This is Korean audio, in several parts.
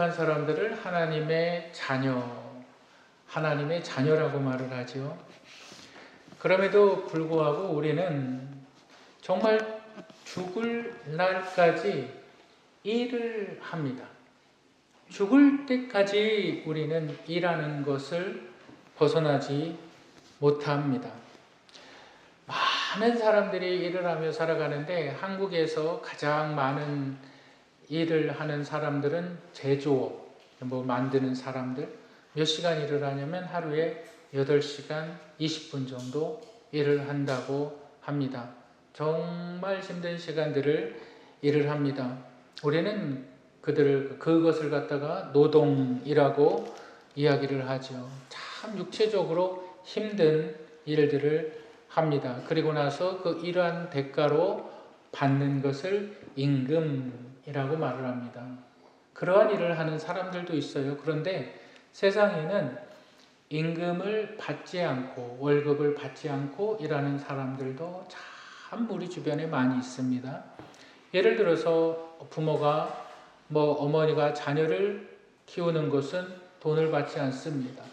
일반 사람들을 하나님의 자녀라고 말을 하죠. 그럼에도 불구하고 우리는 정말 죽을 날까지 일을 합니다. 죽을 때까지 우리는 일하는 것을 벗어나지 못합니다. 많은 사람들이 일을 하며 살아가는데 한국에서 가장 많은 일을 하는 사람들은 제조업, 만드는 사람들. 몇 시간 일을 하냐면 하루에 8시간 20분 정도 일을 한다고 합니다. 정말 힘든 시간들을 일을 합니다. 우리는 그것을 갖다가 노동이라고 이야기를 하죠. 참 육체적으로 힘든 일들을 합니다. 그리고 나서 그 일한 대가로 받는 것을 임금이라고 말을 합니다. 그러한 일을 하는 사람들도 있어요. 그런데 세상에는 임금을 받지 않고 월급을 받지 않고 일하는 사람들도 참 우리 주변에 많이 있습니다. 예를 들어서 부모가 어머니가 자녀를 키우는 것은 돈을 받지 않습니다.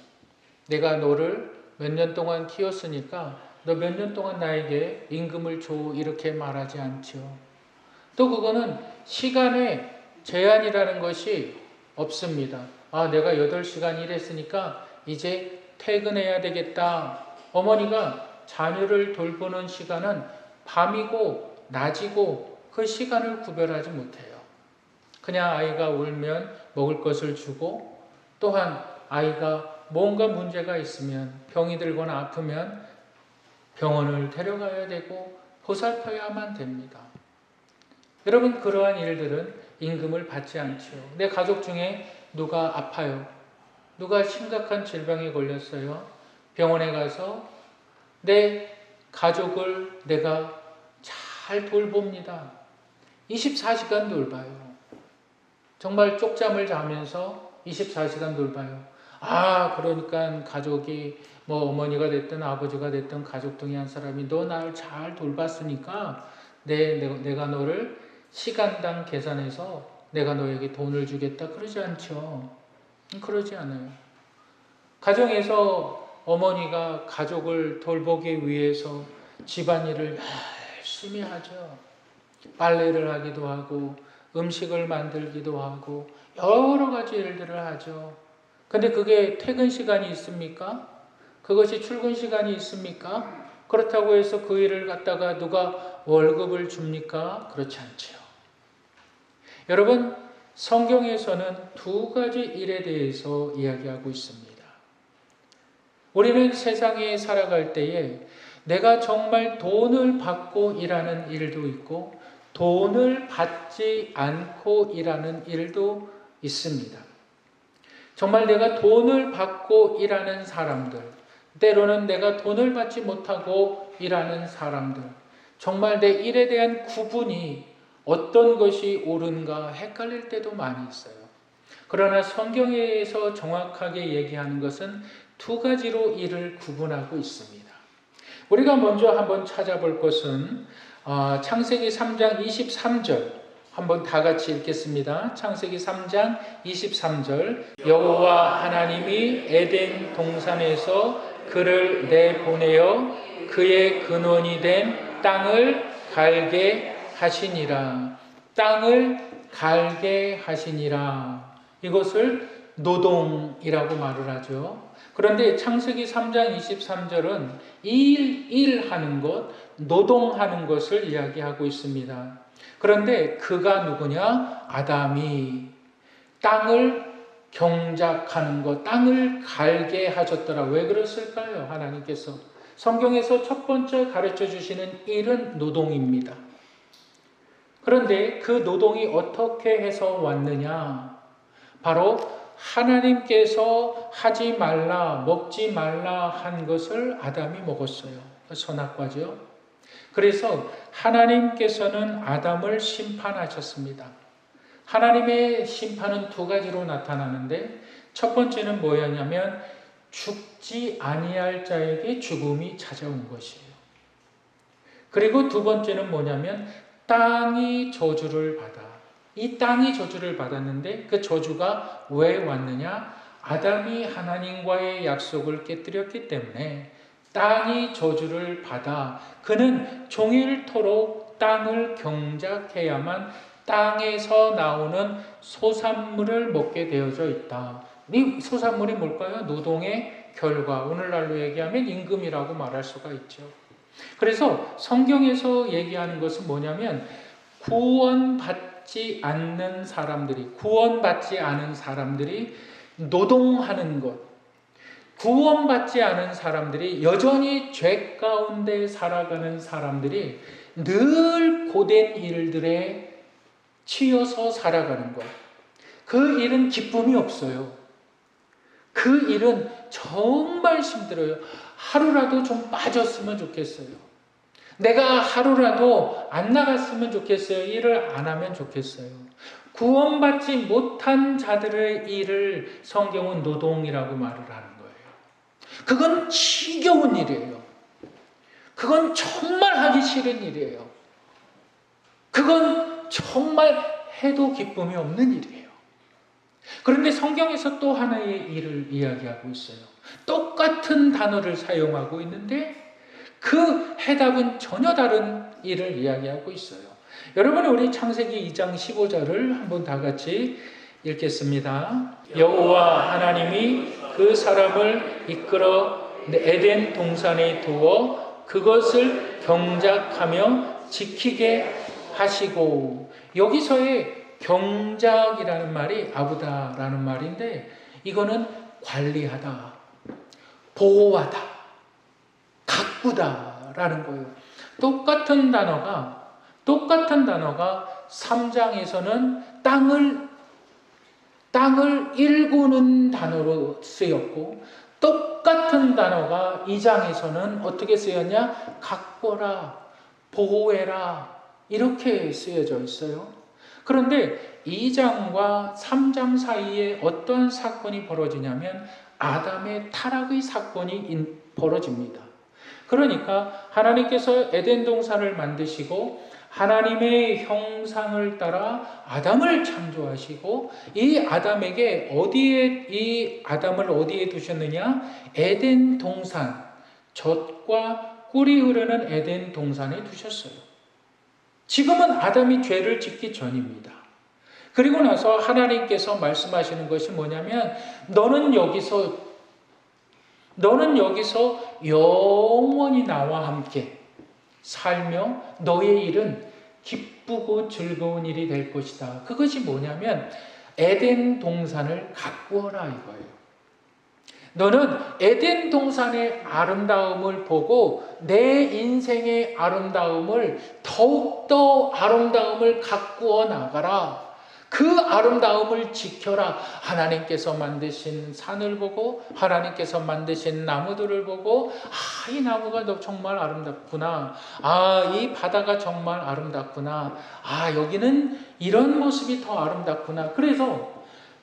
내가 너를 몇 년 동안 키웠으니까 너 몇 년 동안 나에게 임금을 줘, 이렇게 말하지 않죠. 또 그거는 시간의 제한이라는 것이 없습니다. 내가 8시간 일했으니까 이제 퇴근해야 되겠다. 어머니가 자녀를 돌보는 시간은 밤이고 낮이고 그 시간을 구별하지 못해요. 그냥 아이가 울면 먹을 것을 주고, 또한 아이가 뭔가 문제가 있으면, 병이 들거나 아프면 병원을 데려가야 되고 보살펴야만 됩니다. 여러분, 그러한 일들은 임금을 받지 않죠. 내 가족 중에 누가 아파요. 누가 심각한 질병에 걸렸어요. 병원에 가서 내 가족을 내가 잘 돌봅니다. 24시간 돌봐요. 정말 쪽잠을 자면서 24시간 돌봐요. 그러니까 가족이 어머니가 됐든 아버지가 됐든 가족 중에 한 사람이 너 날 잘 돌봤으니까 내가 너를 시간당 계산해서 내가 너에게 돈을 주겠다, 그러지 않죠. 그러지 않아요. 가정에서 어머니가 가족을 돌보기 위해서 집안일을 열심히 하죠. 빨래를 하기도 하고 음식을 만들기도 하고 여러 가지 일들을 하죠. 근데 그게 퇴근 시간이 있습니까? 그것이 출근 시간이 있습니까? 그렇다고 해서 그 일을 갖다가 누가 월급을 줍니까? 그렇지 않죠. 여러분, 성경에서는 2가지 일에 대해서 이야기하고 있습니다. 우리는 세상에 살아갈 때에 내가 정말 돈을 받고 일하는 일도 있고 돈을 받지 않고 일하는 일도 있습니다. 정말 내가 돈을 받고 일하는 사람들, 때로는 내가 돈을 받지 못하고 일하는 사람들, 정말 내 일에 대한 구분이 어떤 것이 옳은가 헷갈릴 때도 많이 있어요. 그러나 성경에서 정확하게 얘기하는 것은 2가지로 일을 구분하고 있습니다. 우리가 먼저 한번 찾아볼 것은 창세기 3장 23절 한번 다 같이 읽겠습니다. 창세기 3장 23절 여호와 하나님이 에덴 동산에서 그를 내보내어 그의 근원이 된 땅을 갈게 하시니라. 땅을 갈게 하시니라. 이것을 노동이라고 말을 하죠. 그런데 창세기 3장 23절은 일하는 것, 노동하는 것을 이야기하고 있습니다. 그런데 그가 누구냐? 아담이 땅을 경작하는 것, 땅을 갈게 하셨더라. 왜 그랬을까요? 하나님께서 성경에서 첫 번째 가르쳐 주시는 일은 노동입니다. 그런데 그 노동이 어떻게 해서 왔느냐? 바로 하나님께서 하지 말라, 먹지 말라 한 것을 아담이 먹었어요. 선악과죠. 그래서 하나님께서는 아담을 심판하셨습니다. 하나님의 심판은 2가지로 나타나는데, 첫 번째는 뭐였냐면 죽지 아니할 자에게 죽음이 찾아온 것이에요. 그리고 2번째는 뭐냐면 땅이 저주를 받아 이 땅이 저주를 받았는데 그 저주가 왜 왔느냐? 아담이 하나님과의 약속을 깨뜨렸기 때문에 땅이 저주를 받아 그는 종일토록 땅을 경작해야만 땅에서 나오는 소산물을 먹게 되어져 있다. 이 소산물이 뭘까요? 노동의 결과, 오늘날로 얘기하면 임금이라고 말할 수가 있죠. 그래서 성경에서 얘기하는 것은 뭐냐면 구원받지 않는 사람들이 노동하는 것, 구원받지 않은 사람들이 여전히 죄 가운데 살아가는 사람들이 늘 고된 일들에 치여서 살아가는 것. 그 일은 기쁨이 없어요. 그 일은 정말 힘들어요. 하루라도 좀 빠졌으면 좋겠어요. 내가 하루라도 안 나갔으면 좋겠어요. 일을 안 하면 좋겠어요. 구원받지 못한 자들의 일을 성경은 노동이라고 말을 하는 거예요. 그건 지겨운 일이에요. 그건 정말 하기 싫은 일이에요. 그건 정말 해도 기쁨이 없는 일이에요. 그런데 성경에서 또 하나의 일을 이야기하고 있어요. 똑같은 단어를 사용하고 있는데 그 해답은 전혀 다른 일을 이야기하고 있어요. 여러분, 우리 창세기 2장 15절을 한번 다 같이 읽겠습니다. 여호와 하나님이 그 사람을 이끌어 에덴 동산에 두어 그것을 경작하며 지키게 하시고, 여기서의 경작이라는 말이 아부다라는 말인데 이거는 관리하다, 보호하다, 가꾸다라는 거예요. 똑같은 단어가 3장에서는 땅을 일구는 단어로 쓰였고, 똑같은 단어가 2장에서는 어떻게 쓰였냐? 가꿔라, 보호해라, 이렇게 쓰여져 있어요. 그런데 2장과 3장 사이에 어떤 사건이 벌어지냐면 아담의 타락의 사건이 벌어집니다. 그러니까 하나님께서 에덴 동산을 만드시고 하나님의 형상을 따라 아담을 창조하시고 이 아담을 어디에 두셨느냐? 에덴 동산, 젖과 꿀이 흐르는 에덴 동산에 두셨어요. 지금은 아담이 죄를 짓기 전입니다. 그리고 나서 하나님께서 말씀하시는 것이 뭐냐면 너는 여기서 영원히 나와 함께 살며 너의 일은 기쁘고 즐거운 일이 될 것이다. 그것이 뭐냐면 에덴 동산을 가꾸어라 이거예요. 너는 에덴 동산의 아름다움을 보고 내 인생의 아름다움을 더욱더 아름다움을 가꾸어 나가라. 그 아름다움을 지켜라. 하나님께서 만드신 산을 보고 하나님께서 만드신 나무들을 보고 이 나무가 정말 아름답구나. 이 바다가 정말 아름답구나. 여기는 이런 모습이 더 아름답구나. 그래서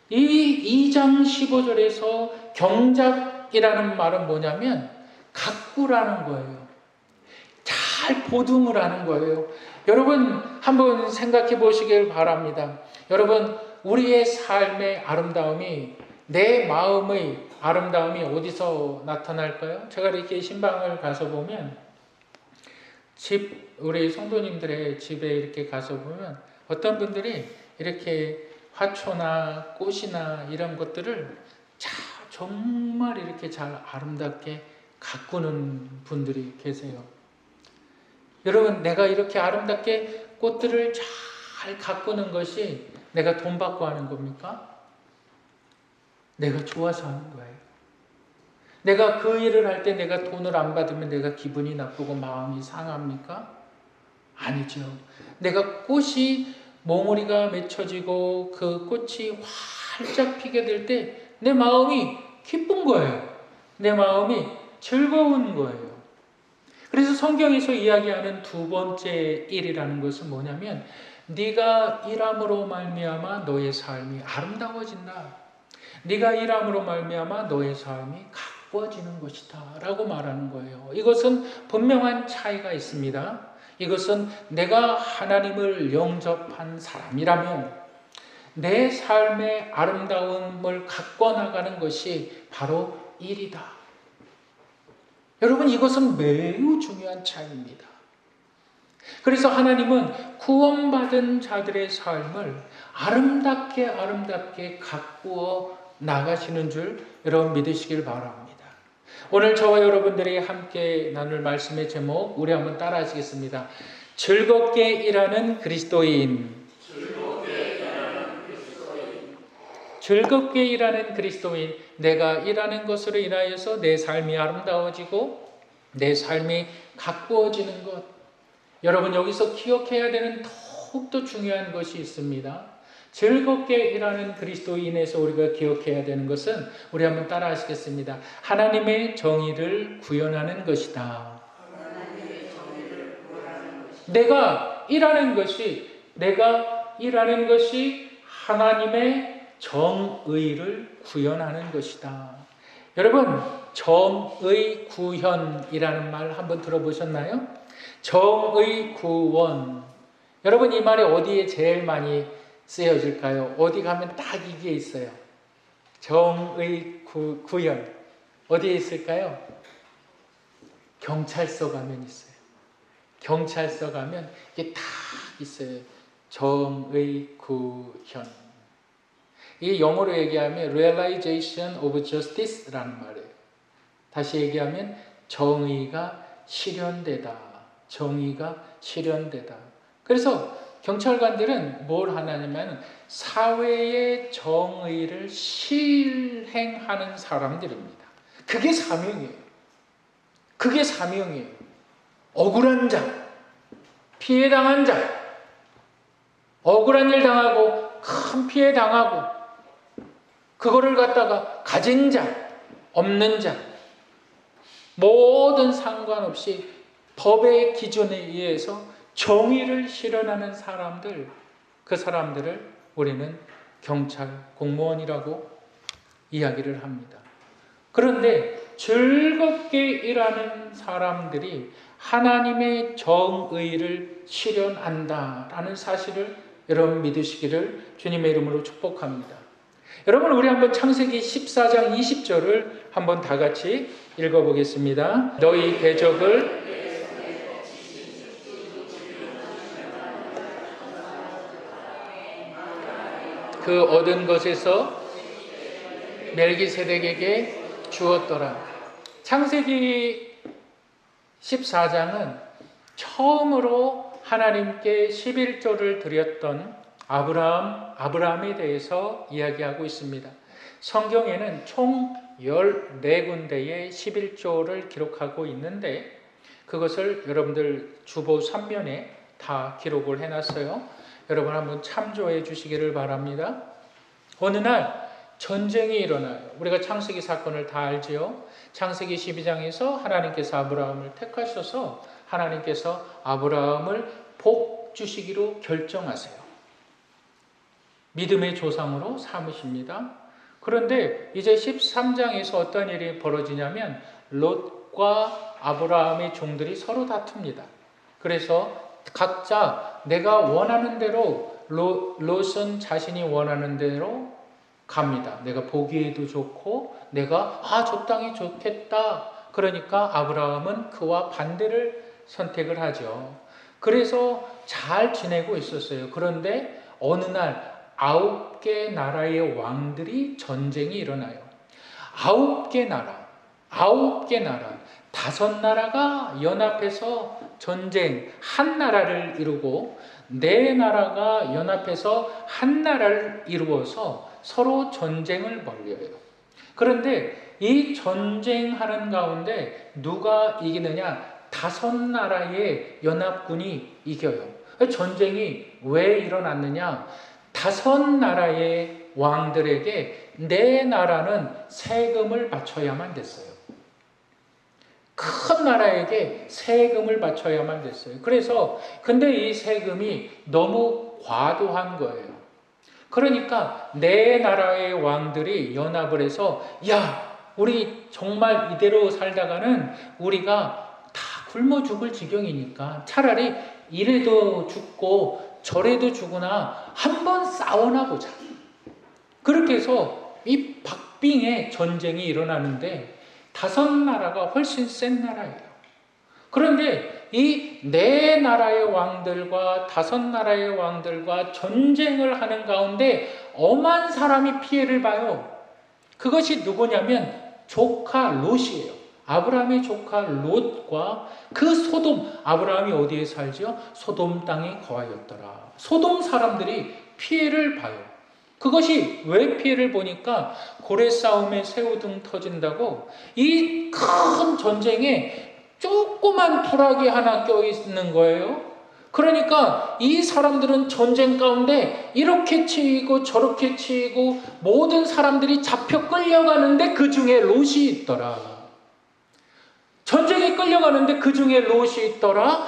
이 2장 15절에서 경작이라는 말은 뭐냐면 가꾸라는 거예요. 잘 보듬으라는 거예요. 여러분 한번 생각해 보시길 바랍니다. 여러분, 우리의 삶의 아름다움이, 내 마음의 아름다움이 어디서 나타날까요? 제가 이렇게 신방을 가서 보면 우리 성도님들의 집에 이렇게 가서 보면 어떤 분들이 이렇게 화초나 꽃이나 이런 것들을 정말 이렇게 잘 아름답게 가꾸는 분들이 계세요. 여러분, 내가 이렇게 아름답게 꽃들을 잘 가꾸는 것이 내가 돈 받고 하는 겁니까? 내가 좋아서 하는 거예요. 내가 그 일을 할 때 내가 돈을 안 받으면 내가 기분이 나쁘고 마음이 상합니까? 아니죠. 내가 꽃이 몽우리가 맺혀지고 그 꽃이 활짝 피게 될 때 내 마음이 기쁜 거예요. 내 마음이 즐거운 거예요. 그래서 성경에서 이야기하는 두 번째 일이라는 것은 뭐냐면 네가 일함으로 말미암아 너의 삶이 아름다워진다. 네가 일함으로 말미암아 너의 삶이 가꾸어지는 것이다 라고 말하는 거예요. 이것은 분명한 차이가 있습니다. 이것은 내가 하나님을 영접한 사람이라면 내 삶의 아름다움을 갖고 나가는 것이 바로 일이다. 여러분, 이것은 매우 중요한 차이입니다. 그래서 하나님은 구원받은 자들의 삶을 아름답게 가꾸어 나가시는 줄 여러분 믿으시길 바랍니다. 오늘 저와 여러분들이 함께 나눌 말씀의 제목, 우리 한번 따라 하시겠습니다. 즐겁게 일하는 그리스도인. 즐겁게 일하는 그리스도인. 내가 일하는 것으로 인하여서 내 삶이 아름다워지고 내 삶이 가꾸어지는 것. 여러분, 여기서 기억해야 되는 더욱더 중요한 것이 있습니다. 즐겁게 일하는 그리스도인에서 우리가 기억해야 되는 것은, 우리 한번 따라 하시겠습니다. 하나님의 구현하는 것이다. 내가 일하는 것이 하나님의 정의를 구현하는 것이다. 여러분, 정의 구현이라는 말 한번 들어보셨나요? 정의 구원. 여러분, 이 말이 어디에 제일 많이 쓰여질까요? 어디 가면 딱 이게 있어요. 정의 구현. 어디에 있을까요? 경찰서 가면 있어요. 경찰서 가면 이게 딱 있어요. 정의 구현. 이 영어로 얘기하면 realization of justice라는 말이에요. 다시 얘기하면 정의가 실현되다. 정의가 실현되다. 그래서 경찰관들은 뭘 하냐면 사회의 정의를 실행하는 사람들입니다. 그게 사명이에요. 그게 사명이에요. 억울한 자, 피해당한 자, 억울한 일 당하고 큰 피해 당하고 그거를 갖다가 가진 자, 없는 자, 모든 상관없이 법의 기준에 의해서 정의를 실현하는 사람들, 그 사람들을 우리는 경찰 공무원이라고 이야기를 합니다. 그런데 즐겁게 일하는 사람들이 하나님의 정의를 실현한다라는 사실을 여러분 믿으시기를 주님의 이름으로 축복합니다. 여러분, 우리 한번 창세기 14장 20절을 한번 다 같이 읽어보겠습니다. 너희 궤적을 그 얻은 것에서 멜기세덱에게 주었더라. 창세기 14장은 처음으로 하나님께 11조를 드렸던 아브라함에 대해서 이야기하고 있습니다. 성경에는 총 14군데의 11조를 기록하고 있는데 그것을 여러분들 주보 3면에 다 기록을 해놨어요. 여러분 한번 참조해 주시기를 바랍니다. 어느 날 전쟁이 일어나요. 우리가 창세기 사건을 다 알지요. 창세기 12장에서 하나님께서 아브라함을 택하셔서 하나님께서 아브라함을 복 주시기로 결정하세요. 믿음의 조상으로 삼으십니다. 그런데 이제 13장에서 어떤 일이 벌어지냐면 롯과 아브라함의 종들이 서로 다툽니다. 그래서 각자 내가 원하는 대로 롯은 자신이 원하는 대로 갑니다. 내가 보기에도 좋고 내가 저 땅이 좋겠다. 그러니까 아브라함은 그와 반대를 선택을 하죠. 그래서 잘 지내고 있었어요. 그런데 어느 날 9개 나라의 왕들이 전쟁이 일어나요. 9개 나라, 5나라가 연합해서 전쟁, 한 나라를 이루고 4나라가 연합해서 한 나라를 이루어서 서로 전쟁을 벌여요. 그런데 이 전쟁하는 가운데 누가 이기느냐? 5나라의 연합군이 이겨요. 전쟁이 왜 일어났느냐? 5나라의 왕들에게 4나라는 세금을 바쳐야만 됐어요. 큰 나라에게 세금을 바쳐야만 됐어요. 그래서 근데 이 세금이 너무 과도한 거예요. 그러니까 4나라의 왕들이 연합을 해서 우리 정말 이대로 살다가는 우리가 다 굶어 죽을 지경이니까 차라리 이래도 죽고 저래도 죽으나 한번 싸워나 보자. 그렇게 해서 이 박빙의 전쟁이 일어나는데 5나라가 훨씬 센 나라예요. 그런데 이 4나라의 왕들과 5나라의 왕들과 전쟁을 하는 가운데 엄한 사람이 피해를 봐요. 그것이 누구냐면 조카 롯이에요. 아브라함의 조카 롯과 그 소돔, 아브라함이 어디에 살죠? 소돔 땅에 거하였더라. 소돔 사람들이 피해를 봐요. 그것이 왜 피해를 보니까 고래 싸움에 새우등 터진다고 이 큰 전쟁에 조그만 부락이 하나 껴있는 거예요. 그러니까 이 사람들은 전쟁 가운데 이렇게 치이고 저렇게 치이고 모든 사람들이 잡혀 끌려가는데 그 중에 롯이 있더라. 전쟁에 끌려가는데 그 중에 롯이 있더라.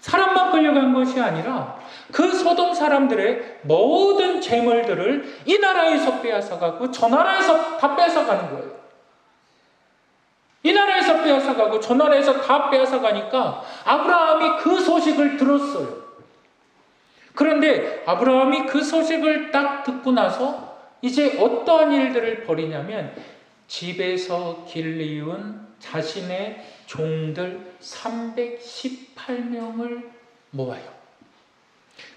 사람만 끌려간 것이 아니라 그 소돔 사람들의 모든 재물들을 이 나라에서 빼앗아가고 저 나라에서 다 뺏어가는 거예요. 이 나라에서 빼앗아가고 저 나라에서 다 빼앗아가니까 아브라함이 그 소식을 들었어요. 그런데 아브라함이 그 소식을 딱 듣고 나서 이제 어떠한 일들을 벌이냐면 집에서 길리운 자신의 종들 318명을 모아요.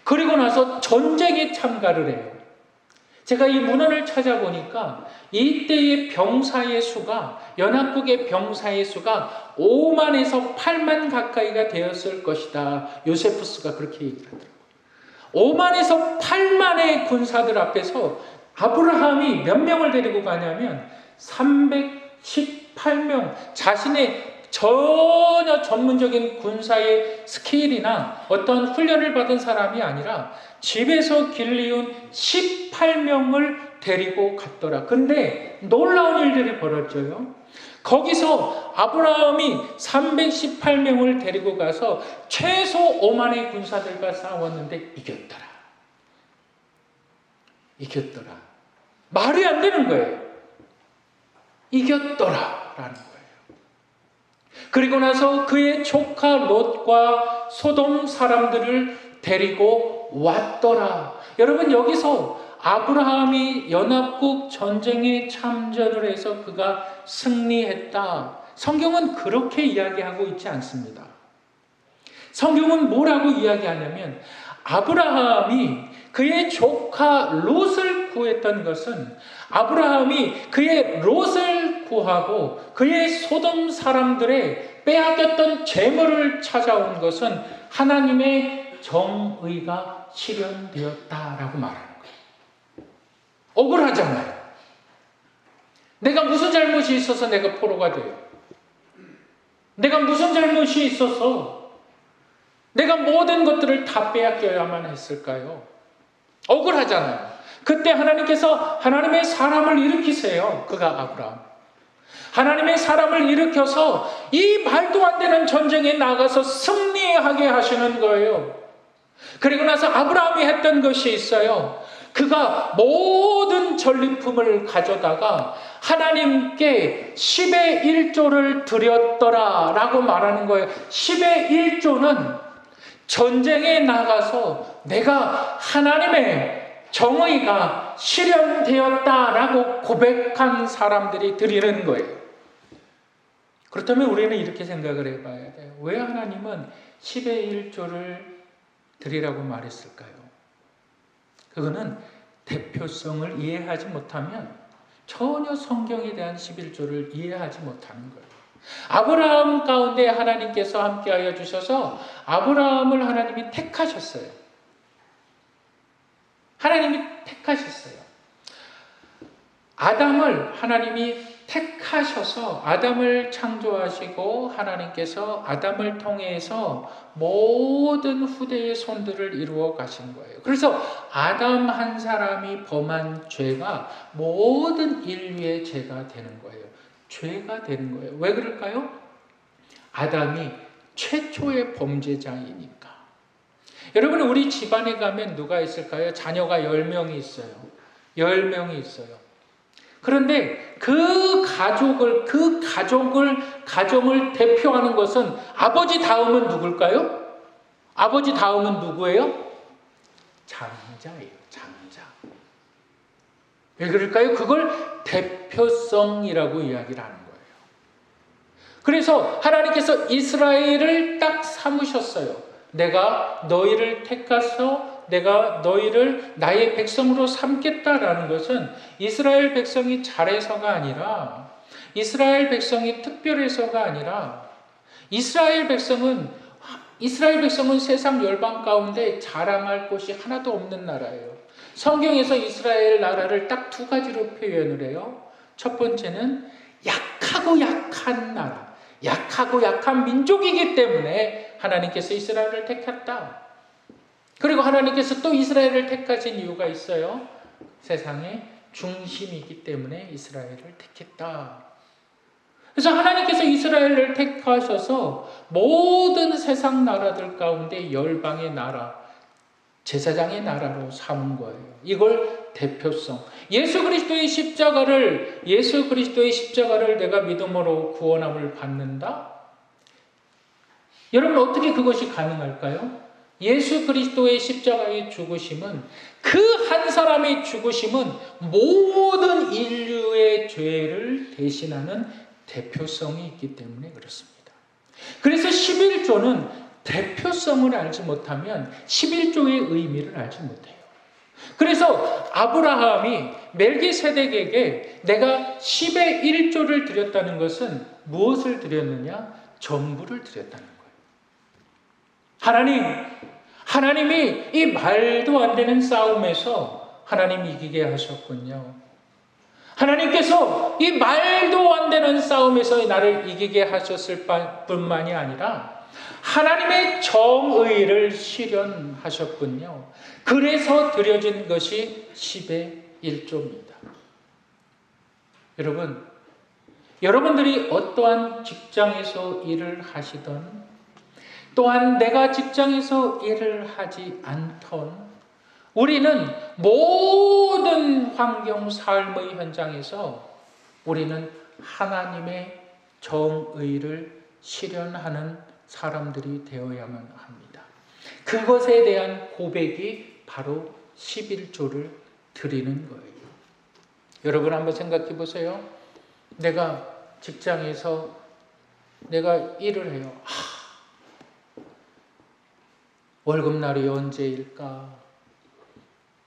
그리고 나서 전쟁에 참가를 해요. 제가 이 문헌을 찾아보니까 이때의 병사의 수가, 연합국의 병사의 수가 5만에서 8만 가까이가 되었을 것이다. 요세푸스가 그렇게 얘기를 하더라고요. 5만에서 8만의 군사들 앞에서 아브라함이 몇 명을 데리고 가냐면 318명, 자신의 전혀 전문적인 군사의 스킬이나 어떤 훈련을 받은 사람이 아니라 집에서 길리운 18명을 데리고 갔더라. 근데 놀라운 일들이 벌어져요. 거기서 아브라함이 318명을 데리고 가서 최소 5만의 군사들과 싸웠는데 이겼더라. 이겼더라. 말이 안 되는 거예요. 이겼더라 라는 거예요. 그리고 나서 그의 조카 롯과 소돔 사람들을 데리고 왔더라. 여러분, 여기서 아브라함이 연합국 전쟁에 참전을 해서 그가 승리했다. 성경은 그렇게 이야기하고 있지 않습니다. 성경은 뭐라고 이야기하냐면 아브라함이 그의 조카 롯을 구했던 것은 아브라함이 그의 롯을 구하고 그의 소돔 사람들의 빼앗겼던 재물을 찾아온 것은 하나님의 정의가 실현되었다라고 말하는 거예요. 억울하잖아요. 내가 무슨 잘못이 있어서 내가 포로가 돼요? 내가 무슨 잘못이 있어서 내가 모든 것들을 다 빼앗겨야만 했을까요? 억울하잖아요. 그때 하나님께서 하나님의 사람을 일으키세요. 그가 아브라함. 하나님의 사람을 일으켜서 이 말도 안 되는 전쟁에 나가서 승리하게 하시는 거예요. 그리고 나서 아브라함이 했던 것이 있어요. 그가 모든 전리품을 가져다가 하나님께 10의 1조를 드렸더라 라고 말하는 거예요. 10의 1조는 전쟁에 나가서 내가 하나님의 정의가 실현되었다라고 고백한 사람들이 드리는 거예요. 그렇다면 우리는 이렇게 생각을 해봐야 돼요. 왜 하나님은 10의 1조를 드리라고 말했을까요? 그거는 대표성을 이해하지 못하면 전혀 성경에 대한 11조를 이해하지 못하는 거예요. 아브라함 가운데 하나님께서 함께하여 주셔서 아브라함을 하나님이 택하셨어요. 하나님이 택하셨어요. 아담을 하나님이 택하셔서 아담을 창조하시고 하나님께서 아담을 통해서 모든 후대의 손들을 이루어 가신 거예요. 그래서 아담 한 사람이 범한 죄가 모든 인류의 죄가 되는 거예요. 죄가 되는 거예요. 왜 그럴까요? 아담이 최초의 범죄자이니까. 여러분, 우리 집안에 가면 누가 있을까요? 자녀가 10명이 있어요. 10명이 있어요. 그런데 그 가정을 대표하는 것은 아버지 다음은 누굴까요? 아버지 다음은 누구예요? 장자예요. 장자. 왜 그럴까요? 그걸 대표성이라고 이야기를 하는 거예요. 그래서 하나님께서 이스라엘을 딱 삼으셨어요. 내가 너희를 택해서 내가 너희를 나의 백성으로 삼겠다라는 것은 이스라엘 백성이 잘해서가 아니라, 이스라엘 백성이 특별해서가 아니라, 이스라엘 백성은 세상 열방 가운데 자랑할 곳이 하나도 없는 나라예요. 성경에서 이스라엘 나라를 딱 두 가지로 표현을 해요. 첫 번째는 약하고 약한 나라, 약하고 약한 민족이기 때문에 하나님께서 이스라엘을 택했다. 그리고 하나님께서 또 이스라엘을 택하신 이유가 있어요. 세상의 중심이기 때문에 이스라엘을 택했다. 그래서 하나님께서 이스라엘을 택하셔서 모든 세상 나라들 가운데 열방의 나라, 제사장의 나라로 삼은 거예요. 이걸 대표성. 예수 그리스도의 십자가를 내가 믿음으로 구원함을 받는다? 여러분, 어떻게 그것이 가능할까요? 예수 그리스도의 십자가의 죽으심은, 그 한 사람의 죽으심은 모든 인류의 죄를 대신하는 대표성이 있기 때문에 그렇습니다. 그래서 11조는 대표성을 알지 못하면 11조의 의미를 알지 못해요. 그래서 아브라함이 멜기세덱에게 내가 10의 1조를 드렸다는 것은 무엇을 드렸느냐? 전부를 드렸다는 거예요. 하나님이 이 말도 안 되는 싸움에서 하나님 이기게 하셨군요. 하나님께서 이 말도 안 되는 싸움에서 나를 이기게 하셨을 뿐만이 아니라 하나님의 정의를 실현하셨군요. 그래서 드려진 것이 10의 1조입니다. 여러분들이 어떠한 직장에서 일을 하시던, 또한 내가 직장에서 일을 하지 않던, 우리는 모든 환경, 삶의 현장에서 우리는 하나님의 정의를 실현하는 사람들이 되어야만 합니다. 그것에 대한 고백이 바로 11조를 드리는 거예요. 여러분 한번 생각해 보세요. 내가 직장에서 내가 일을 해요. 월급날이 언제일까?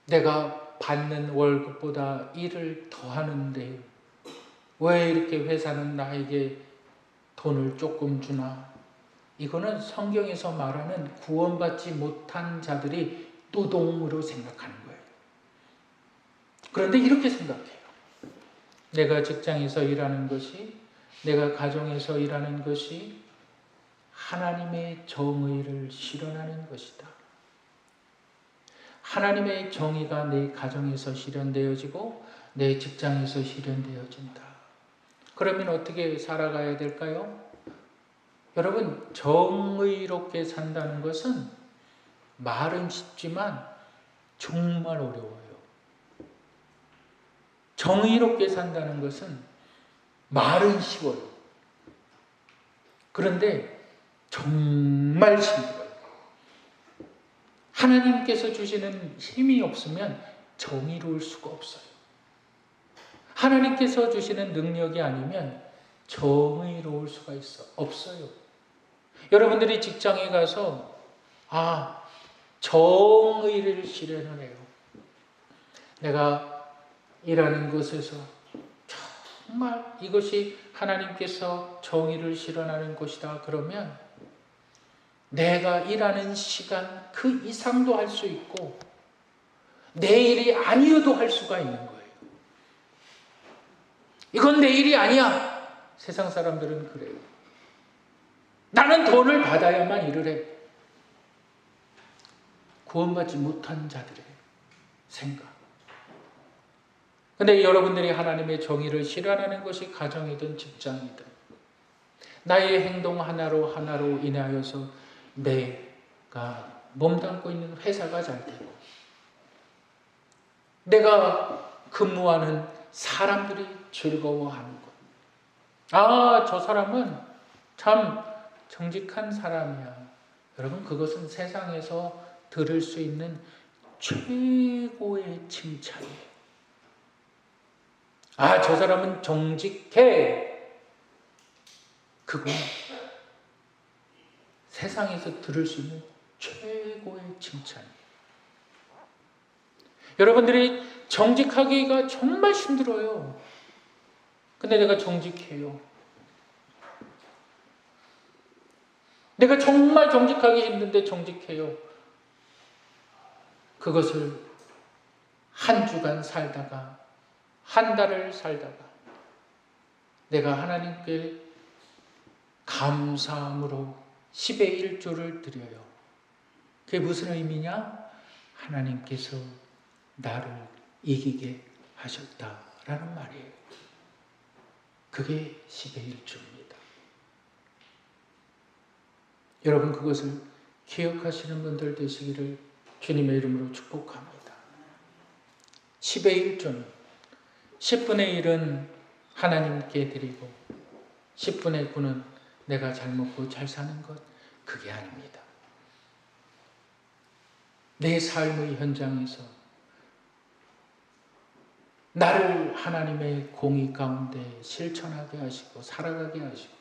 내가 받는 월급보다 일을 더 하는데 왜 이렇게 회사는 나에게 돈을 조금 주나? 이거는 성경에서 말하는 구원받지 못한 자들이 노동으로 생각하는 거예요. 그런데 이렇게 생각해요. 내가 직장에서 일하는 것이, 내가 가정에서 일하는 것이 하나님의 정의를 실현하는 것이다. 하나님의 정의가 내 가정에서 실현되어지고 내 직장에서 실현되어진다. 그러면 어떻게 살아가야 될까요? 여러분, 정의롭게 산다는 것은 말은 쉽지만 정말 어려워요. 정의롭게 산다는 것은 말은 쉬워요. 그런데 정말 힘들어요. 하나님께서 주시는 힘이 없으면 정의로울 수가 없어요. 하나님께서 주시는 능력이 아니면 정의로울 수가 없어요. 여러분들이 직장에 가서 정의를 실현을 해요. 내가 일하는 곳에서 정말 이것이 하나님께서 정의를 실현하는 곳이다. 그러면 내가 일하는 시간 그 이상도 할 수 있고 내 일이 아니어도 할 수가 있는 거예요. 이건 내 일이 아니야. 세상 사람들은 그래요. 나는 돈을 받아야만 일을 해. 구원받지 못한 자들의 생각. 근데 여러분들이 하나님의 정의를 실현하는 것이 가정이든 직장이든 나의 행동 하나로 인하여서 내가 몸담고 있는 회사가 잘 되고 내가 근무하는 사람들이 즐거워하는 것. 저 사람은 참 정직한 사람이야. 여러분, 그것은 세상에서 들을 수 있는 최고의 칭찬이에요. 아, 저 사람은 정직해. 그건 세상에서 들을 수 있는 최고의 칭찬이에요. 여러분들이 정직하기가 정말 힘들어요. 근데 내가 정직해요. 내가 정말 정직하기 힘든데 정직해요. 그것을 한 주간 살다가, 한 달을 살다가 내가 하나님께 감사함으로 10의 1조를 드려요. 그게 무슨 의미냐? 하나님께서 나를 이기게 하셨다라는 말이에요. 그게 10의 1조입니다. 여러분, 그것을 기억하시는 분들 되시기를 주님의 이름으로 축복합니다. 10의 1조는 10분의 1은 하나님께 드리고 10분의 9는 내가 잘 먹고 잘 사는 것, 그게 아닙니다. 내 삶의 현장에서 나를 하나님의 공의 가운데 실천하게 하시고 살아가게 하시고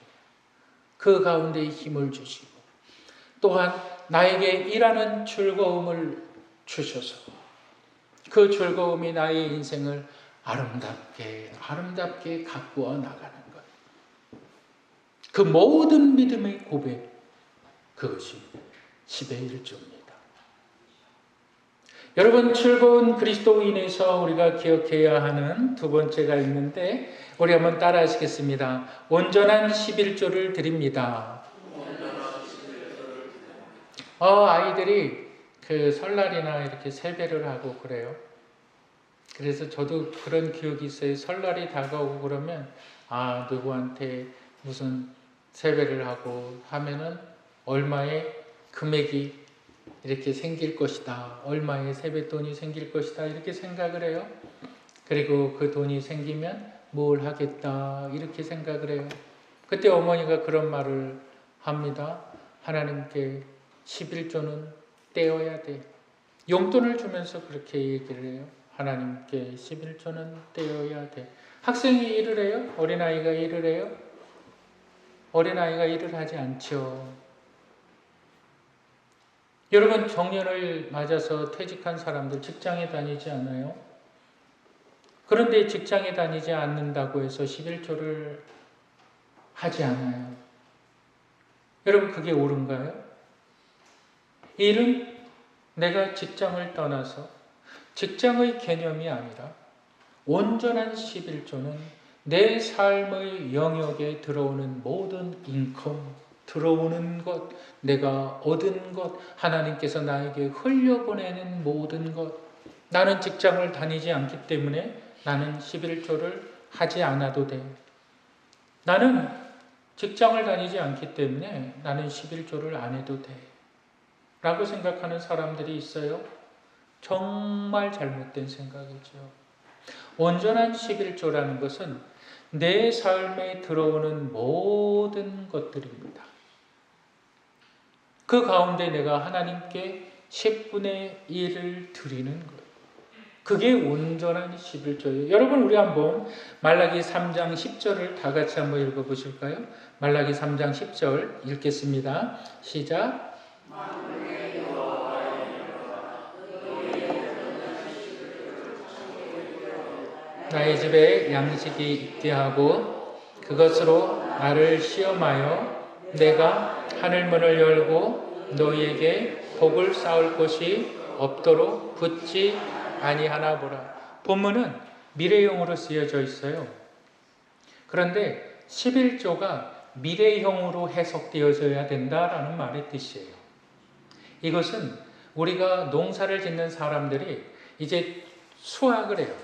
그 가운데 힘을 주시고 또한 나에게 일하는 즐거움을 주셔서 그 즐거움이 나의 인생을 아름답게 가꾸어 나가는 것. 그 모든 믿음의 고백, 그것이 10의 1조입니다. 여러분, 즐거운 그리스도인에서 우리가 기억해야 하는 두 번째가 있는데 우리 한번 따라 하시겠습니다. 온전한 11조를 드립니다. 아이들이 그 설날이나 이렇게 세배를 하고 그래요. 그래서 저도 그런 기억이 있어요. 설날이 다가오고 그러면 누구한테 무슨 세배를 하고 하면은 얼마의 금액이 이렇게 생길 것이다. 얼마의 세뱃돈이 생길 것이다. 이렇게 생각을 해요. 그리고 그 돈이 생기면 뭘 하겠다. 이렇게 생각을 해요. 그때 어머니가 그런 말을 합니다. 하나님께 11조는 떼어야 돼. 용돈을 주면서 그렇게 얘기를 해요. 하나님께 11조는 떼어야 돼. 학생이 일을 해요? 어린아이가 일을 해요? 어린아이가 일을 하지 않죠. 여러분, 정년을 맞아서 퇴직한 사람들 직장에 다니지 않아요? 그런데 직장에 다니지 않는다고 해서 11조를 하지 않아요. 여러분, 그게 옳은가요? 일은 내가 직장을 떠나서 직장의 개념이 아니라 온전한 11조는 내 삶의 영역에 들어오는 모든 인컴, 들어오는 것, 내가 얻은 것, 하나님께서 나에게 흘려보내는 모든 것. 나는 직장을 다니지 않기 때문에 나는 11조를 하지 않아도 돼. 나는 직장을 다니지 않기 때문에 나는 11조를 안 해도 돼. 라고 생각하는 사람들이 있어요. 정말 잘못된 생각이죠. 온전한 11조라는 것은 내 삶에 들어오는 모든 것들입니다. 그 가운데 내가 하나님께 10분의 1을 드리는 거예요. 그게 온전한 11조예요. 여러분, 우리 한번 말라기 3장 10절을 다 같이 한번 읽어보실까요? 말라기 3장 10절 읽겠습니다. 시작. 나의 집에 양식이 있게 하고 그것으로 나를 시험하여 내가 하늘문을 열고 너희에게 복을 쌓을 곳이 없도록 붙지 아니하나 보라. 본문은 미래형으로 쓰여져 있어요. 그런데 11조가 미래형으로 해석되어져야 된다라는 말의 뜻이에요. 이것은 우리가 농사를 짓는 사람들이 이제 수확을 해요.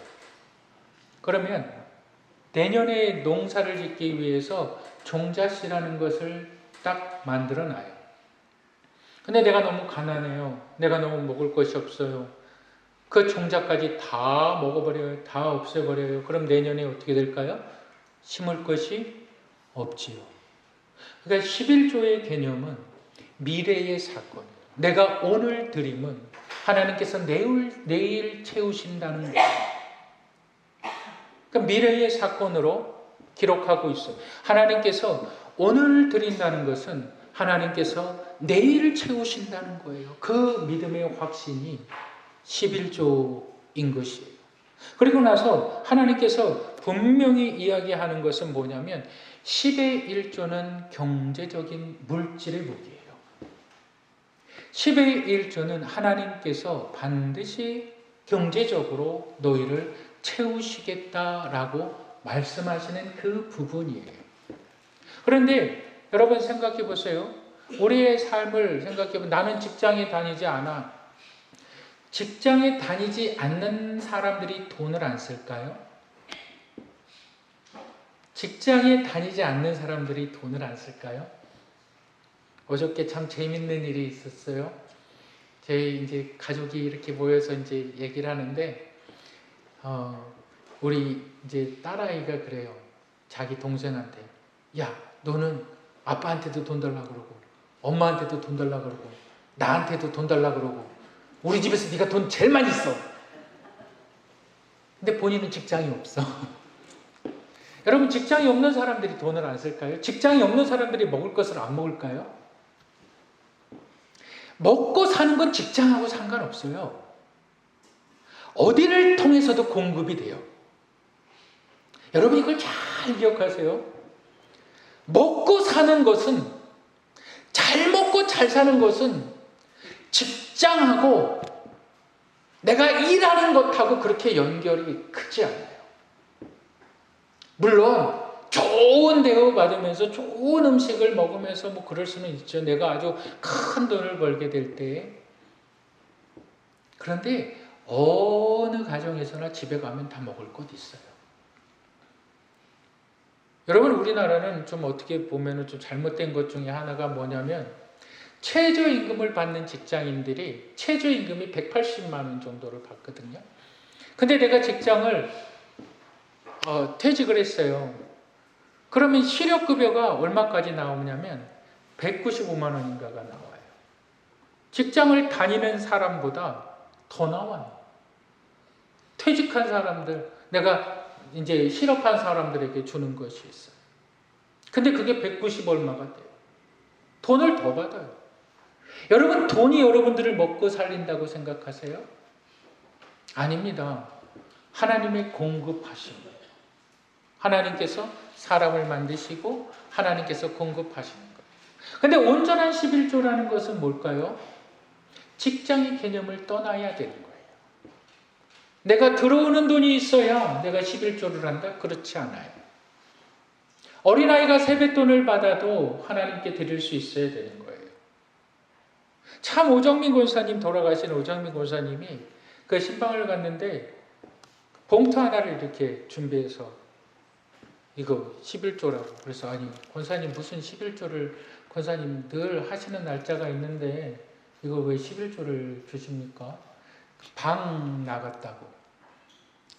그러면 내년에 농사를 짓기 위해서 종잣이라는 것을 딱 만들어 놔요. 근데 내가 너무 가난해요. 내가 너무 먹을 것이 없어요. 그 종잣까지 다 먹어버려요. 다 없애버려요. 그럼 내년에 어떻게 될까요? 심을 것이 없지요. 그러니까 11조의 개념은 미래의 사건. 내가 오늘 드림은 하나님께서 내일 채우신다는 거예요. 그러니까 미래의 사건으로 기록하고 있어요. 하나님께서 오늘 드린다는 것은 하나님께서 내일을 채우신다는 거예요. 그 믿음의 확신이 11조인 것이에요. 그리고 나서 하나님께서 분명히 이야기하는 것은 뭐냐면 10의 1조는 경제적인 물질의 무기예요. 10의 1조는 하나님께서 반드시 경제적으로 너희를 채우시겠다라고 말씀하시는 그 부분이에요. 그런데 여러분 생각해 보세요. 우리의 삶을 생각해 보면 나는 직장에 다니지 않아. 직장에 다니지 않는 사람들이 돈을 안 쓸까요? 직장에 다니지 않는 사람들이 돈을 안 쓸까요? 어저께 참 재밌는 일이 있었어요. 제 이제 가족이 이렇게 모여서 이제 얘기를 하는데, 우리 이제 딸아이가 그래요. 자기 동생한테, 야, 너는 아빠한테도 돈 달라 그러고, 엄마한테도 돈 달라 그러고, 나한테도 돈 달라 그러고, 우리 집에서 네가 돈 제일 많이 써. 근데 본인은 직장이 없어. 여러분, 직장이 없는 사람들이 돈을 안 쓸까요? 직장이 없는 사람들이 먹을 것을 안 먹을까요? 먹고 사는 건 직장하고 상관없어요. 어디를 통해서도 공급이 돼요. 여러분, 이걸 잘 기억하세요. 먹고 사는 것은, 잘 먹고 잘 사는 것은 직장하고 내가 일하는 것하고 그렇게 연결이 크지 않아요. 물론 좋은 대우 받으면서 좋은 음식을 먹으면서 뭐 그럴 수는 있죠. 내가 아주 큰 돈을 벌게 될 때. 그런데 어느 가정에서나 집에 가면 다 먹을 것 있어요. 여러분, 우리나라는 좀 어떻게 보면 좀 잘못된 것 중에 하나가 뭐냐면, 최저임금을 받는 직장인들이 최저임금이 180만 원 정도를 받거든요. 근데 내가 직장을 퇴직을 했어요. 그러면 실업급여가 얼마까지 나오냐면 195만 원인가가 나와요. 직장을 다니는 사람보다 더 나와요. 퇴직한 사람들, 내가 이제 실업한 사람들에게 주는 것이 있어요. 근데 그게 190 얼마가 돼요. 돈을 더 받아요. 여러분, 돈이 여러분들을 먹고 살린다고 생각하세요? 아닙니다. 하나님의 공급하십니다. 하나님께서 사람을 만드시고 하나님께서 공급하시는 거예요. 근데 온전한 11조라는 것은 뭘까요? 직장의 개념을 떠나야 되는 거예요. 내가 들어오는 돈이 있어야 내가 11조를 한다? 그렇지 않아요. 어린아이가 세뱃돈을 받아도 하나님께 드릴 수 있어야 되는 거예요. 참 오정민 권사님, 돌아가신 오정민 권사님이 그 신방을 갔는데 봉투 하나를 이렇게 준비해서 이거 11조라고. 그래서 아니, 권사님 무슨 11조를, 권사님 늘 하시는 날짜가 있는데 이거 왜 11조를 주십니까? 방 나갔다고.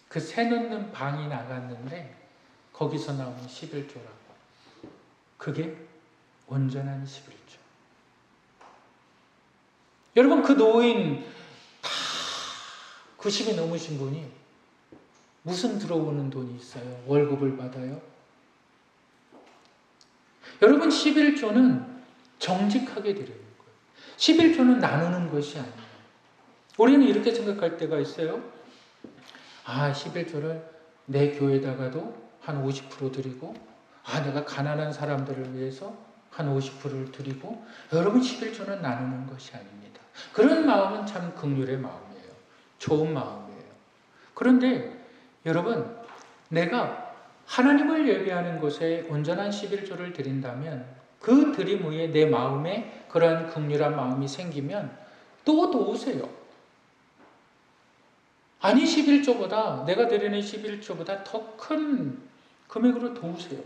그 새 넣는 방이 나갔는데 거기서 나온 11조라고. 그게 온전한 11조. 여러분, 그 노인 다 90이 넘으신 분이 무슨 들어오는 돈이 있어요? 월급을 받아요? 여러분, 11조는 정직하게 드리는 거예요. 11조는 나누는 것이 아니에요. 우리는 이렇게 생각할 때가 있어요. 11조를 내 교회에다가도 한 50% 드리고, 내가 가난한 사람들을 위해서 한 50%를 드리고. 여러분, 11조는 나누는 것이 아닙니다. 그런 마음은 참 긍휼의 마음이에요. 좋은 마음이에요. 그런데 여러분, 내가 하나님을 예배하는 곳에 온전한 11조를 드린다면 그 드림 후에 내 마음에 그러한 긍휼한 마음이 생기면 또 도우세요. 아니, 11조보다, 내가 드리는 11조보다 더 큰 금액으로 도우세요.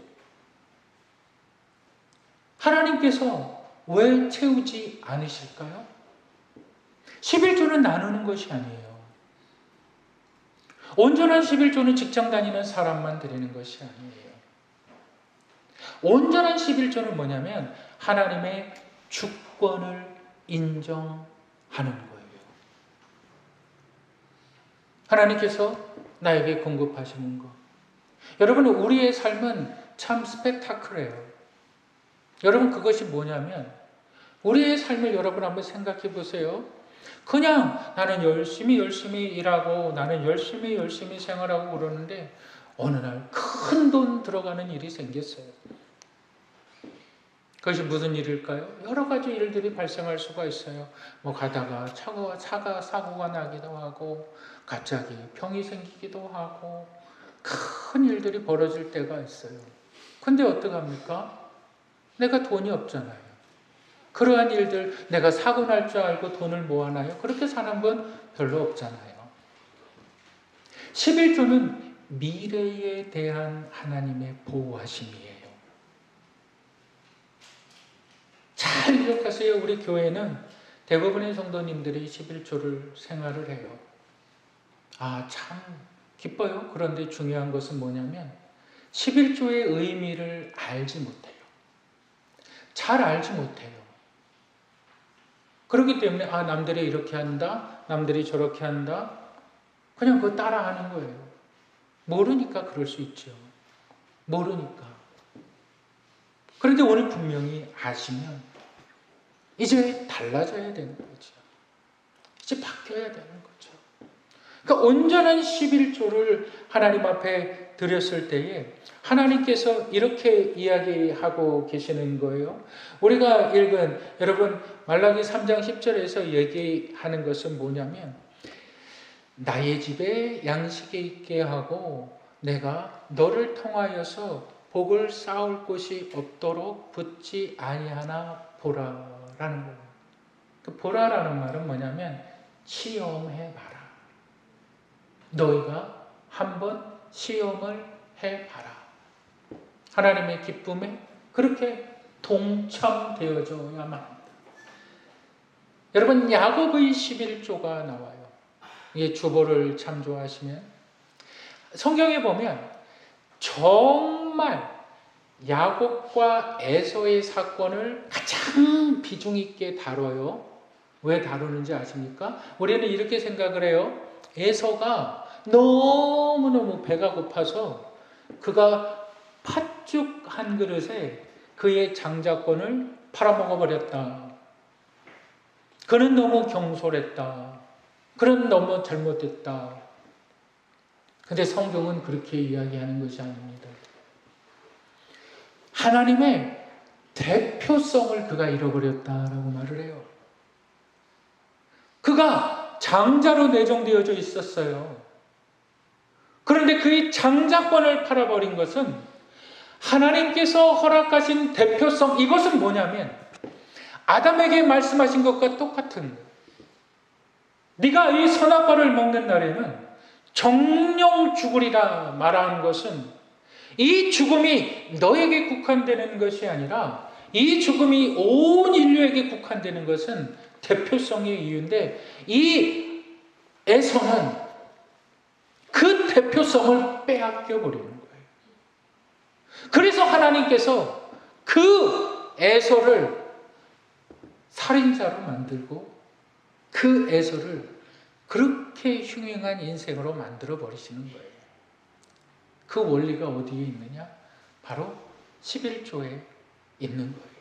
하나님께서 왜 채우지 않으실까요? 11조는 나누는 것이 아니에요. 온전한 11조는 직장 다니는 사람만 드리는 것이 아니에요. 온전한 11조는 뭐냐면 하나님의 주권을 인정하는 거예요. 하나님께서 나에게 공급하시는 것. 여러분, 우리의 삶은 참 스펙타클해요. 여러분, 그것이 뭐냐면 우리의 삶을 여러분 한번 생각해 보세요. 그냥 나는 열심히 일하고 나는 열심히 생활하고 그러는데 어느 날 큰 돈 들어가는 일이 생겼어요. 그것이 무슨 일일까요? 여러 가지 일들이 발생할 수가 있어요. 뭐 가다가 차가 사고가 나기도 하고 갑자기 병이 생기기도 하고 큰 일들이 벌어질 때가 있어요. 근데 어떡합니까? 내가 돈이 없잖아요. 그러한 일들 내가 사고 날 줄 알고 돈을 모아놔요? 그렇게 사는 분 별로 없잖아요. 11조는 미래에 대한 하나님의 보호하심이에요. 잘 기억하세요. 우리 교회는 대부분의 성도님들이 11조를 생활을 해요. 참 기뻐요. 그런데 중요한 것은 뭐냐면 11조의 의미를 알지 못해요. 잘 알지 못해요. 그렇기 때문에 남들이 이렇게 한다, 남들이 저렇게 한다, 그냥 그거 따라하는 거예요. 모르니까 그럴 수 있죠. 모르니까. 그런데 오늘 분명히 아시면 이제 달라져야 되는 거죠. 이제 바뀌어야 되는 거죠. 그러니까 온전한 11조를 하나님 앞에 드렸을 때에 하나님께서 이렇게 이야기하고 계시는 거예요. 우리가 읽은 여러분 말라기 3장 10절에서 얘기하는 것은 뭐냐면 나의 집에 양식이 있게 하고 내가 너를 통하여서 복을 쌓을 곳이 없도록 붙지 아니하나 보라라는 거예요. 그 보라라는 말은 뭐냐면 시험해봐라. 너희가 한번 시험을 해봐라. 하나님의 기쁨에 그렇게 동참되어져야만 합니다. 여러분 야곱의 11조가 나와요. 이게 주보를 참조하시면 성경에 보면 정말 야곱과 에서의 사건을 가장 비중 있게 다뤄요. 왜 다루는지 아십니까? 우리는 이렇게 생각을 해요. 에서가 너무너무 배가 고파서 그가 팥죽 한 그릇에 그의 장자권을 팔아먹어버렸다. 그는 너무 경솔했다. 그는 너무 잘못됐다. 근데 성경은 그렇게 이야기하는 것이 아닙니다. 하나님의 대표성을 그가 잃어버렸다라고 말을 해요. 그가 장자로 내정되어져 있었어요. 그런데 그의 장자권을 팔아버린 것은 하나님께서 허락하신 대표성, 이것은 뭐냐면 아담에게 말씀하신 것과 똑같은 거예요. 네가 이 선악과를 먹는 날에는 정령 죽으리라 말하는 것은 이 죽음이 너에게 국한되는 것이 아니라 이 죽음이 온 인류에게 국한되는 것은 대표성의 이유인데 이 에서는 그 대표성을 빼앗겨 버리는 거예요. 그래서 하나님께서 그 에서를 살인자로 만들고 그 에서를 그렇게 흉흉한 인생으로 만들어 버리시는 거예요. 그 원리가 어디에 있느냐? 바로 11조에 있는 거예요.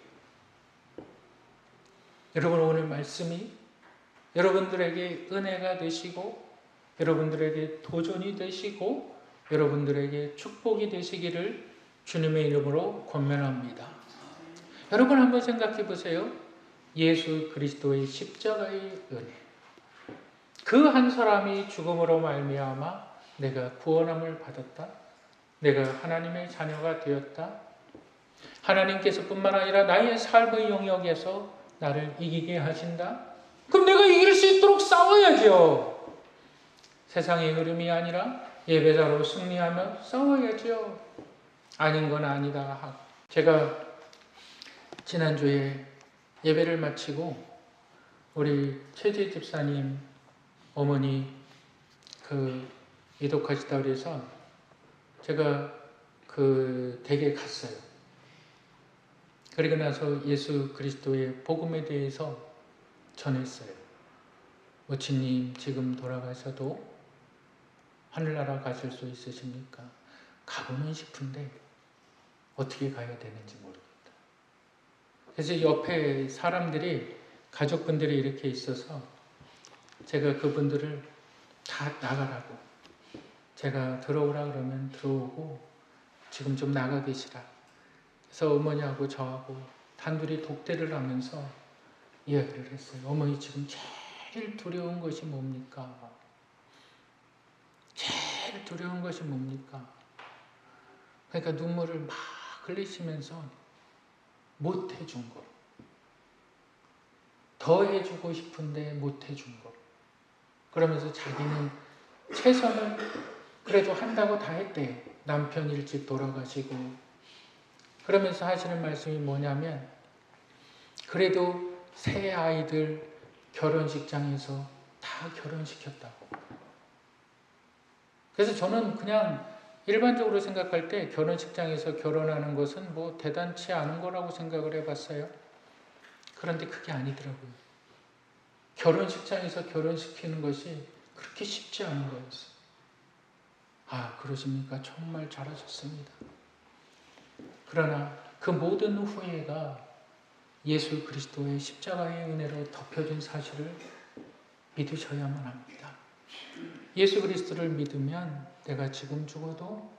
여러분 오늘 말씀이 여러분들에게 은혜가 되시고 여러분들에게 도전이 되시고 여러분들에게 축복이 되시기를 주님의 이름으로 권면합니다. 여러분 한번 생각해 보세요. 예수 그리스도의 십자가의 은혜. 그 한 사람이 죽음으로 말미암아 내가 구원함을 받았다. 내가 하나님의 자녀가 되었다. 하나님께서 뿐만 아니라 나의 삶의 영역에서 나를 이기게 하신다. 그럼 내가 이길 수 있도록 싸워야죠. 세상의 흐름이 아니라 예배자로 승리하며 싸워야죠. 아닌 건 아니다. 제가 지난주에 예배를 마치고 우리 최재 집사님 어머니 이독하시다 그래서 제가 그 댁에 갔어요. 그리고 나서 예수 그리스도의 복음에 대해서 전했어요. 모친님 지금 돌아가셔도 하늘나라 가실 수 있으십니까? 가고는 싶은데 어떻게 가야 되는지 모르겠다. 그래서 옆에 사람들이, 가족분들이 이렇게 있어서 제가 그분들을 다 나가라고, 제가 들어오라 그러면 들어오고 지금 좀 나가 계시라. 그래서 어머니하고 저하고 단둘이 독대를 하면서 이야기를 했어요. 어머니 지금 제일 두려운 것이 뭡니까? 제일 두려운 것이 뭡니까? 그러니까 눈물을 막 흘리시면서 못 해준 것, 더 해주고 싶은데 못 해준 것, 그러면서 자기는 최선을 그래도 한다고 다 했대요. 남편 일찍 돌아가시고. 그러면서 하시는 말씀이 뭐냐면, 그래도 새 아이들 결혼식장에서 다 결혼시켰다고. 그래서 저는 그냥 일반적으로 생각할 때 결혼식장에서 결혼하는 것은 뭐 대단치 않은 거라고 생각을 해봤어요. 그런데 그게 아니더라고요. 결혼식장에서 결혼시키는 것이 그렇게 쉽지 않은 거였어요. 아, 그러십니까? 정말 잘하셨습니다. 그러나 그 모든 후회가 예수 그리스도의 십자가의 은혜로 덮여진 사실을 믿으셔야만 합니다. 예수 그리스도를 믿으면 내가 지금 죽어도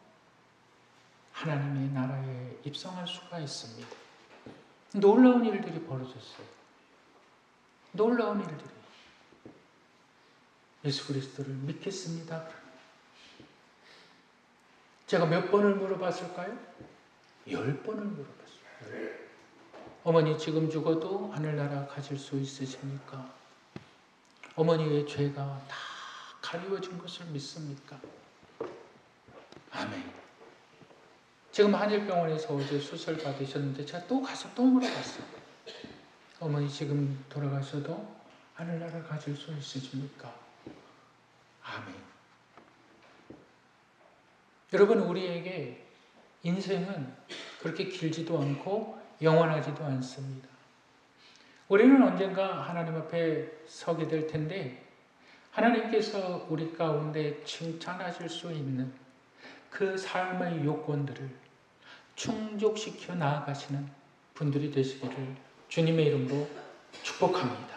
하나님의 나라에 입성할 수가 있습니다. 놀라운 일들이 벌어졌어요. 놀라운 일들이. 예수 그리스도를 믿겠습니다. 제가 몇 번을 물어봤을까요? 10번을 물어봤어요. 어머니 지금 죽어도 하늘나라 가실 수 있으십니까? 어머니의 죄가 다 가리워진 것을 믿습니까? 아멘. 지금 한일병원에서 어제 수술 받으셨는데 제가 또 가서 또 물어봤어요. 어머니 지금 돌아가셔도 하늘나라 가실 수 있으십니까? 아멘. 여러분, 우리에게 인생은 그렇게 길지도 않고 영원하지도 않습니다. 우리는 언젠가 하나님 앞에 서게 될 텐데, 하나님께서 우리 가운데 칭찬하실 수 있는 그 삶의 요건들을 충족시켜 나아가시는 분들이 되시기를 주님의 이름으로 축복합니다.